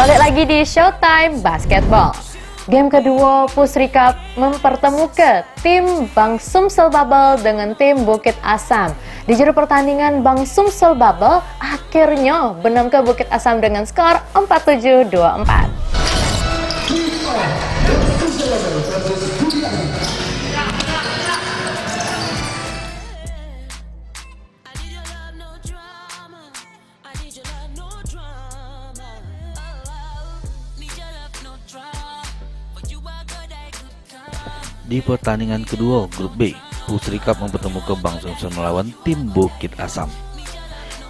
Balik lagi di Showtime Basketball. Game kedua Pusri Cup mempertemukan tim Bang Sumsel Bubble dengan tim Bukit Asam. Di juru pertandingan, Bang Sumsel Bubble akhirnya benam ke Bukit Asam dengan skor 47-24. Di pertandingan kedua grup B, Pusri Cup mempertemukan Bang Sumsel melawan tim Bukit Asam.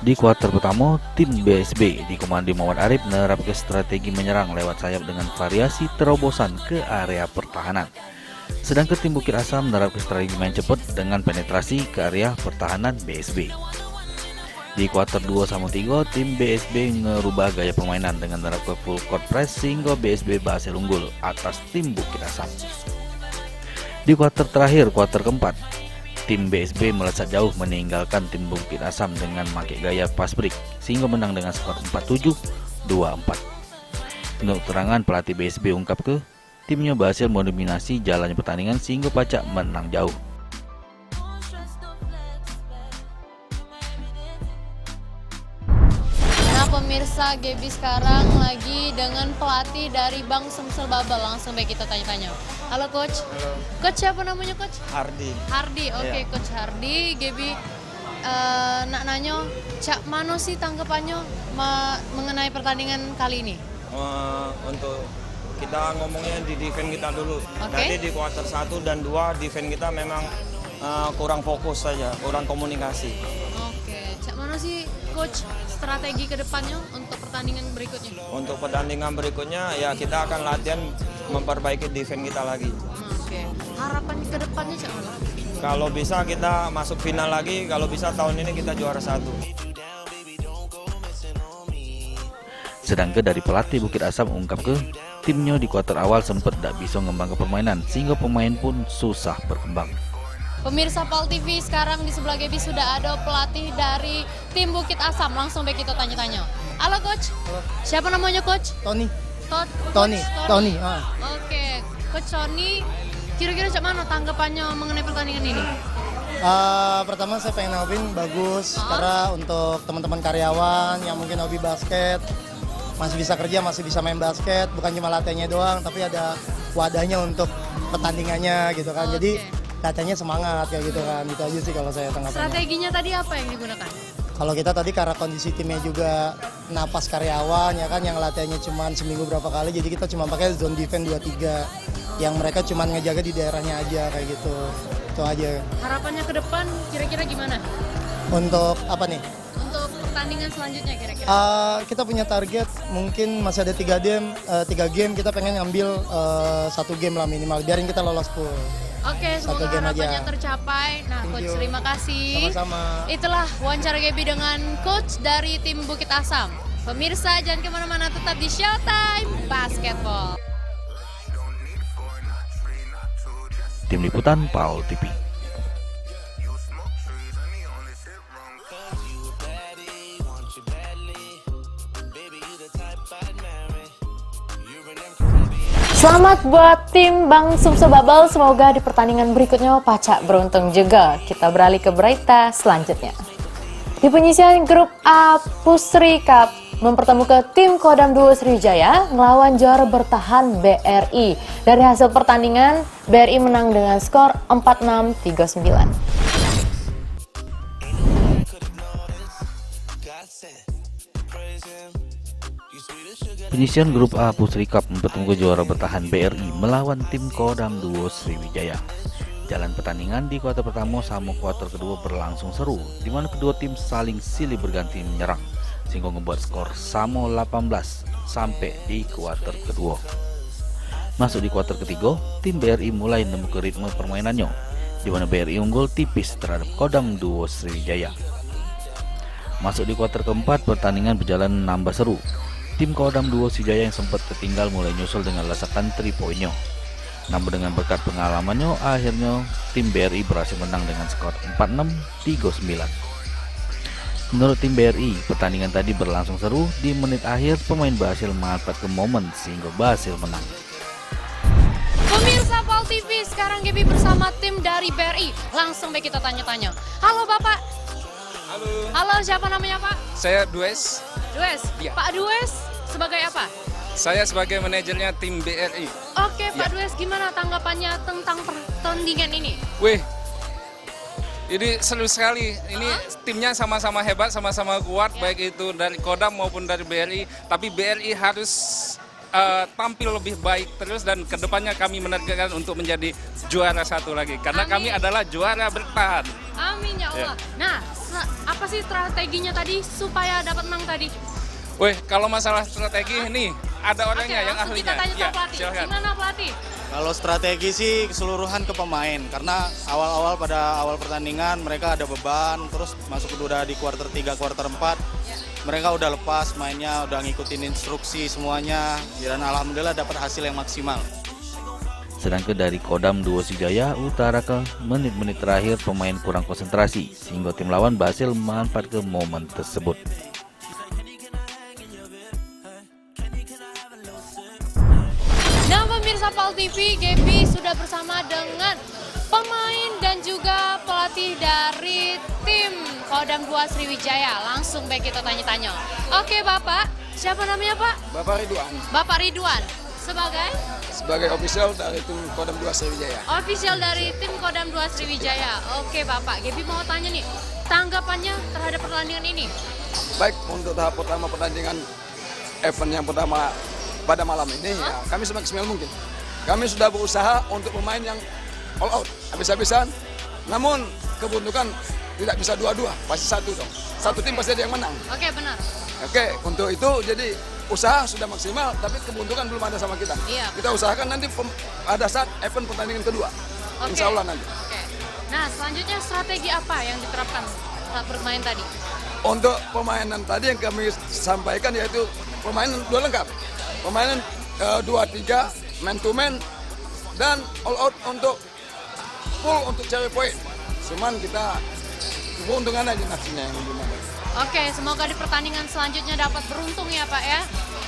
Di kuarter pertama, tim BSB dikomandi Muhammad Arif menerapkan strategi menyerang lewat sayap dengan variasi terobosan ke area pertahanan. Sedangkan tim Bukit Asam menerapkan strategi main cepat dengan penetrasi ke area pertahanan BSB. Di kuarter 2-3, tim BSB merubah gaya permainan dengan menerapkan full court press sehingga BSB berhasil unggul atas tim Bukit Asam. Di kuarter terakhir, kuarter keempat, tim BSB melesat jauh meninggalkan tim Bukit Asam dengan memakai gaya fast break sehingga menang dengan skor 47-24. Menurut keterangan pelatih BSB ungkap ke, timnya berhasil mendominasi jalannya pertandingan sehingga pacak menang jauh. Pemirsa, Gaby sekarang lagi dengan pelatih dari Bang Sumsel Bubble. Langsung baik kita tanya-tanya. Halo Coach. Halo. Coach siapa namanya Coach? Hardi. Hardi, oke. Iya. Coach Hardi. Gaby nak nanya, cak mana sih tanggapannya mengenai pertandingan kali ini? Untuk kita ngomongnya di defense kita dulu. Oke. Jadi di kuarter 1 dan 2 defense kita memang kurang fokus saja, kurang komunikasi. Oke, cak mana sih Coach strategi ke depannya untuk pertandingan berikutnya? Untuk pertandingan berikutnya ya kita akan latihan memperbaiki defense kita lagi. Oke, harapan ke depannya cak mana? Kalau bisa kita masuk final lagi, kalau bisa tahun ini kita juara 1. Sedangkan dari pelatih Bukit Asam ungkap ke, timnya di kuarter awal sempat tidak bisa mengembangkan permainan sehingga pemain pun susah berkembang. Pemirsa PAL TV, sekarang di sebelah Gaby sudah ada pelatih dari tim Bukit Asam. Langsung baik kita tanya-tanya. Halo Coach. Halo. Siapa namanya Coach? Tony. Tony. Tony. Oke, Coach Tony. Kira-kira cak mana tanggapannya mengenai pertandingan ini? Pertama saya pengen nalbin bagus karena untuk teman-teman karyawan yang mungkin hobi basket masih bisa kerja, masih bisa main basket, bukan cuma latihannya doang, tapi ada wadahnya untuk pertandingannya gitu kan. Jadi latihannya semangat kayak gitu kan. Itu aja sih kalau saya tanggapannya. Strateginya tadi apa yang digunakan? Kalau kita tadi karena kondisi timnya juga napas karyawan ya kan, yang latihannya cuma seminggu berapa kali, jadi kita cuma pakai zone defense 2-3 yang mereka cuma ngejaga di daerahnya aja kayak gitu. Itu aja. Harapannya ke depan kira-kira gimana? Untuk apa nih? Untuk pertandingan selanjutnya kira-kira? Kita punya target mungkin masih ada 3 game kita pengen ngambil 1 game lah minimal, biarin kita lolos pool. Oke, Satu semoga game harapannya aja. tercapai. Nah, Thank Coach, you. terima kasih. Sama-sama. Itulah wawancara Gaby dengan Coach dari tim Bukit Asam. Pemirsa, jangan kemana-mana, tetap di Showtime Basketball. Tim Liputan PAL TV. Selamat buat tim Bang Sumsel Bubble, semoga di pertandingan berikutnya pacak beruntung juga. Kita beralih ke berita selanjutnya. Di penyisian grup A, Pusri Cup mempertemukan tim Kodam 2 Sriwijaya melawan juara bertahan BRI. Dari hasil pertandingan, BRI menang dengan skor 46-39. Penyisian grup A Pusri Cup mempertemukan juara bertahan BRI melawan tim Kodam 2 Sriwijaya. Jalan pertandingan di kuarter pertama sama kuarter kedua berlangsung seru, di mana kedua tim saling silih berganti menyerang, sehingga membuat skor sama 18 sampai di kuarter kedua. Masuk di kuarter ketiga, tim BRI mulai menemukan ritme permainannya, di mana BRI unggul tipis terhadap Kodam 2 Sriwijaya. Masuk di kuarter keempat, pertandingan berjalan nambah seru. Tim Kodam 2 Sriwijaya yang sempat tertinggal mulai nyusul dengan lesakan 3 poinnya. Namun dengan berkat pengalamannya, akhirnya tim BRI berhasil menang dengan skor 46-39. Menurut tim BRI, pertandingan tadi berlangsung seru. Di menit akhir, pemain berhasil memanfaatkan momen sehingga berhasil menang. Pemirsa PAL TV, sekarang Gaby bersama tim dari BRI. Langsung baik kita tanya-tanya. Halo Bapak. Halo, Halo, siapa namanya Pak? saya Dues. Dues. Iya. Pak Dues sebagai apa? Saya sebagai manajernya tim BRI. Oke Pak Iya. Dues, gimana tanggapannya tentang pertandingan ini? Wih, ini seru sekali. Ini timnya sama-sama hebat, sama-sama kuat, baik itu dari Kodam maupun dari BRI. Tapi BRI harus tampil lebih baik terus dan kedepannya kami menargetkan untuk menjadi juara satu lagi. Karena Amin. kami adalah juara bertahan. Amin ya Allah. Nah, apa sih strateginya tadi supaya dapat menang tadi? Wih, kalau masalah strategi ini ada orangnya yang langsung kita ahlinya. tanya Ya, sama pelatih. silakan. Gimana pelatih? Kalau strategi sih keseluruhan ke pemain karena pada awal pertandingan mereka ada beban, terus masuk udah di kuarter 3, kuarter 4 mereka udah lepas mainnya, udah ngikutin instruksi semuanya dan alhamdulillah dapat hasil yang maksimal. Sedangkan dari Kodam Duo Sriwijaya Utara ke menit-menit terakhir pemain kurang konsentrasi sehingga tim lawan berhasil memanfaatkan momen tersebut. Nah pemirsa PAL TV, Gaby sudah bersama dengan pemain dan juga pelatih dari tim Kodam 2 Sriwijaya. Langsung baik kita tanya-tanya. Oke Bapak, siapa namanya Pak? Bapak Ridwan, Bapak Ridwan. Sebagai official dari tim Kodam 2 Sriwijaya. official dari tim Kodam 2 Sriwijaya. Oke Bapak, Gaby mau tanya nih, tanggapannya terhadap pertandingan ini? Baik, untuk tahap pertama pertandingan event yang pertama pada malam ini, ya, kami semaksimal mungkin. Kami sudah berusaha untuk pemain yang all out, habis-habisan. Namun keberuntungan tidak bisa dua-dua, pasti satu dong. Satu tim pasti ada yang menang. Oke benar. Oke, untuk itu jadi usaha sudah maksimal, tapi keberuntungan belum ada sama kita. Iya. Kita usahakan nanti pada saat event pertandingan kedua. Oke. Insya Allah nanti. Oke. Nah selanjutnya strategi apa yang diterapkan saat bermain tadi? Untuk permainan tadi yang kami sampaikan yaitu permainan dua lengkap. Permainan 2-3, man to man, dan all out untuk full untuk cari poin. Cuman kita keberuntungan aja nafsunya yang gimana. Oke, semoga di pertandingan selanjutnya dapat beruntung ya Pak ya.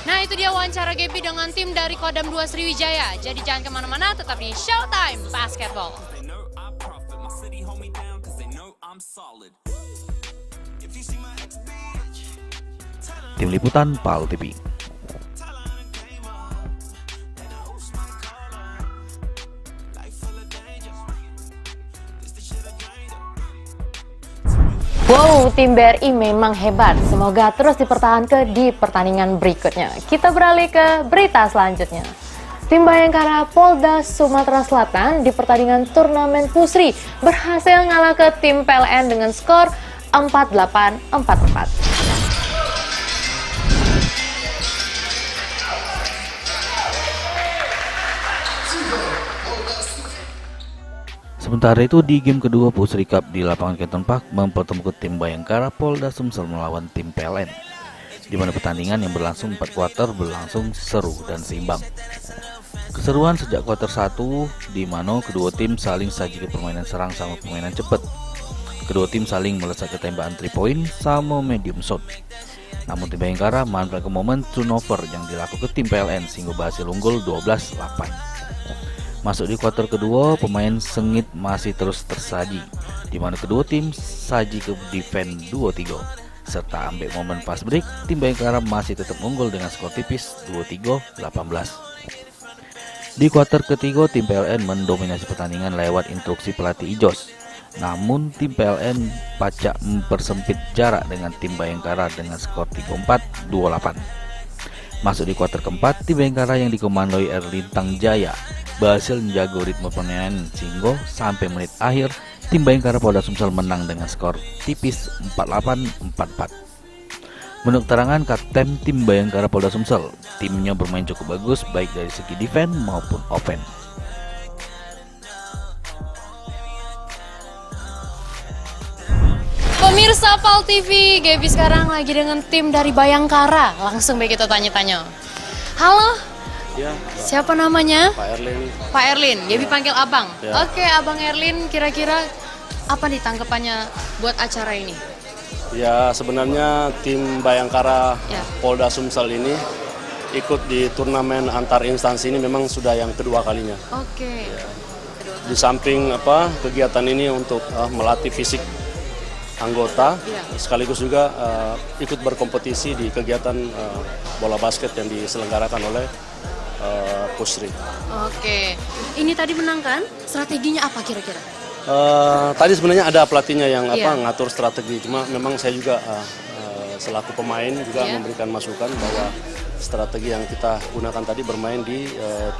Nah itu dia wawancara Gaby dengan tim dari Kodam 2 Sriwijaya. Jadi jangan kemana-mana, tetap di Showtime Basketball. Tim Liputan PAL TV. Wow, tim BRI memang hebat. Semoga terus dipertahankan di pertandingan berikutnya. Kita beralih ke berita selanjutnya. Tim Bayangkara Polda Sumatera Selatan di pertandingan turnamen Pusri berhasil ngalah ke tim PLN dengan skor 48-44. Sementara itu di game kedua Pusri Cup di lapangan Canton Park mempertemukan tim Bayangkara Polda Sumsel melawan tim PLN, di mana pertandingan yang berlangsung 4 kuarter berlangsung seru dan seimbang. Keseruan sejak kuarter 1 di mana kedua tim saling sajikan permainan serang sama permainan cepat. Kedua tim saling melesatkan tembakan 3 point sama medium shot. Namun tim Bayangkara memanfaatkan momen turnover yang dilakukan tim PLN sehingga berhasil unggul 12-8. Masuk di kuarter kedua, pemain sengit masih terus tersaji, di mana kedua tim saji ke defend 2-3. Serta ambil momen fast break, tim Bayangkara masih tetap unggul dengan skor tipis 23-18. Di kuarter ketiga, tim PLN mendominasi pertandingan lewat instruksi pelatih Ijos. Namun tim PLN pacak mempersempit jarak dengan tim Bayangkara dengan skor 34-28. Masuk di kuarter keempat, tim Bayangkara yang dikomandoi Erlintang Jaya berhasil menjaga ritme permainan sehingga sampai menit akhir tim Bayangkara Polda Sumsel menang dengan skor tipis 48-44. Menurut keterangan kapten tim Bayangkara Polda Sumsel, timnya bermain cukup bagus baik dari segi defense maupun offense. Pemirsa PAL TV, Gaby sekarang lagi dengan tim dari Bayangkara. Langsung baik kita tanya-tanya. Halo. Ya, Siapa namanya? Pak Erlin. Pak Erlin, Gaby panggil Abang. Ya. Oke, Abang Erlin, kira-kira apa nih tanggapannya buat acara ini? Ya sebenarnya tim Bayangkara Ya. Polda Sumsel ini ikut di turnamen antar instansi ini memang sudah yang kedua kalinya. Oke. Di samping kegiatan ini untuk melatih fisik anggota, Ya. sekaligus juga ikut berkompetisi di kegiatan bola basket yang diselenggarakan oleh Pusri. Oke. Ini tadi menang kan? Strateginya apa kira-kira? Tadi sebenarnya ada pelatihnya yang Iya. ngatur strategi, cuma memang saya juga selaku pemain juga Iya. memberikan masukan bahwa strategi yang kita gunakan tadi bermain di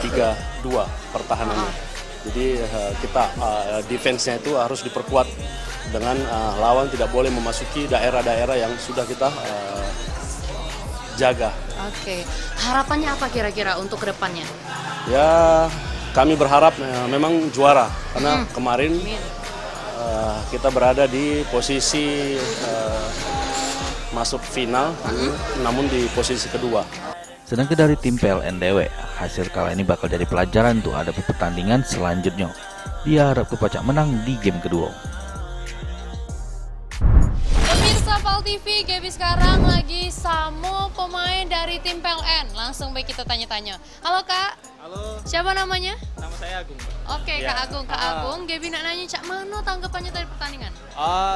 3-2 pertahanannya. Jadi kita defense-nya itu harus diperkuat dengan lawan tidak boleh memasuki daerah-daerah yang sudah kita jaga. Oke. Harapannya apa kira-kira untuk kedepannya? Ya kami berharap memang juara karena kemarin kita berada di posisi masuk final, namun di posisi kedua. Sedangkan dari tim PLN Dewe, hasil kalah ini bakal jadi pelajaran untuk hadapi pertandingan selanjutnya. Dia harap Pacak menang di game kedua. Pemirsa PAL TV, Gaby sekarang lagi sama pemain dari tim PLN. Langsung baik kita tanya-tanya. Halo Kak. Halo, Siapa namanya? nama saya Agung. Oke, Ya. Kak Agung. Kak Agung, Gaby nak nanya Cak mana tanggapannya dari pertandingan?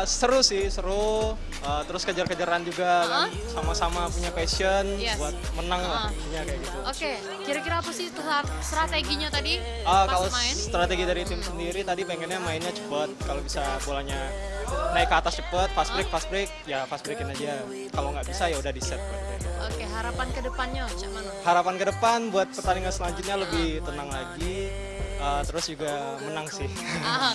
Seru sih, seru. Terus kejar-kejaran juga kan, sama-sama punya passion Yes. buat menang lah, intinya kayak gitu. Oke, kira-kira apa sih strateginya tadi Kalau pas main? strategi dari tim sendiri tadi pengennya mainnya cepet. Kalau bisa bolanya naik ke atas cepet, fast break, ya fast breakin aja. Kalau nggak bisa ya udah di set. Oke, harapan ke depannya Cak mana? Harapan ke depan buat pertandingan selanjutnya lebih tenang lagi. Terus juga menang sih.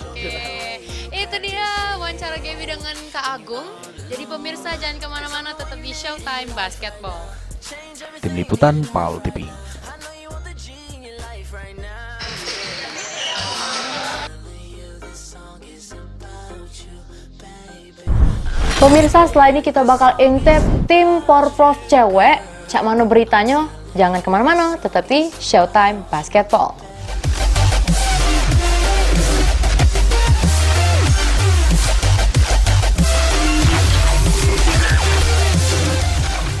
Oke, itu dia wawancara Gaby dengan Kak Agung. Jadi pemirsa jangan kemana-mana, tetap di Showtime Basketball. Tim Liputan PAL TV. Pemirsa, setelah ini kita bakal intip tim Porprov cewek. Cak mana beritanya? Jangan kemana-mana, tetap di Showtime Basketball.